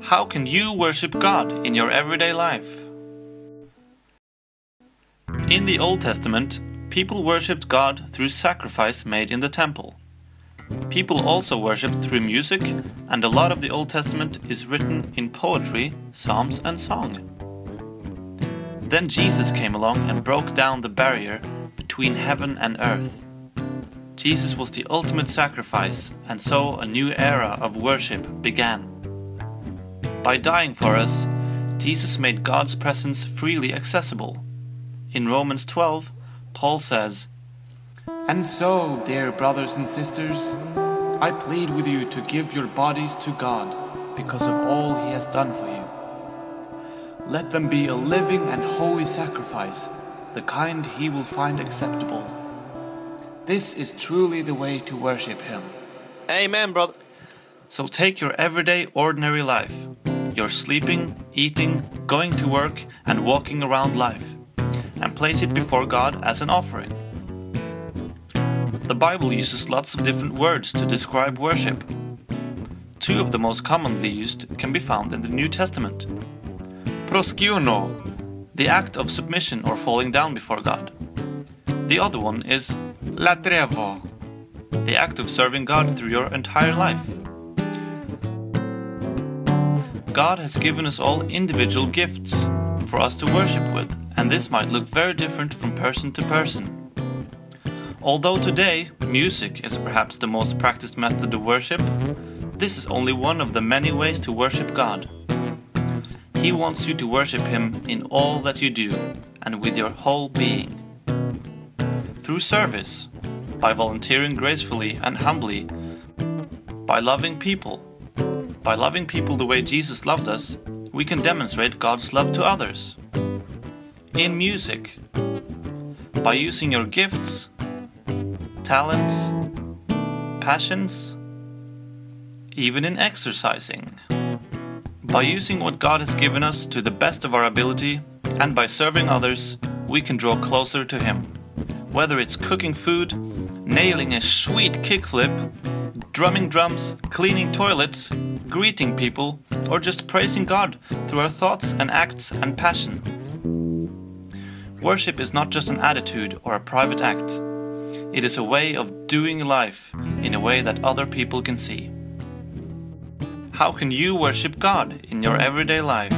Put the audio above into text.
How can you worship God in your everyday life? In the Old Testament, people worshipped God through sacrifice made in the temple. People also worshipped through music, and a lot of the Old Testament is written in poetry, psalms and song. Then Jesus came along and broke down the barrier between heaven and earth. Jesus was the ultimate sacrifice, and so a new era of worship began. By dying for us, Jesus made God's presence freely accessible. In Romans 12, Paul says, "And so, dear brothers and sisters, I plead with you to give your bodies to God because of all He has done for you. Let them be a living and holy sacrifice, the kind He will find acceptable. This is truly the way to worship Him." Amen, brother. So take your everyday, ordinary life, your sleeping, eating, going to work and walking around life, and place it before God as an offering. The Bible uses lots of different words to describe worship. Two of the most commonly used can be found in the New Testament. Proskeuno, the act of submission or falling down before God. The other one is latrevo, the act of serving God through your entire life. God has given us all individual gifts for us to worship with, and this might look very different from person to person. Although today music is perhaps the most practiced method of worship, this is only one of the many ways to worship God. He wants you to worship Him in all that you do and with your whole being. Through service, by volunteering gracefully and humbly, by loving people the way Jesus loved us, we can demonstrate God's love to others. In music, by using your gifts, talents, passions, even in exercising. By using what God has given us to the best of our ability, and by serving others, we can draw closer to Him. Whether it's cooking food, nailing a sweet kickflip, drumming drums, cleaning toilets, greeting people, or just praising God through our thoughts and acts and passion. Worship is not just an attitude or a private act. It is a way of doing life in a way that other people can see. How can you worship God in your everyday life?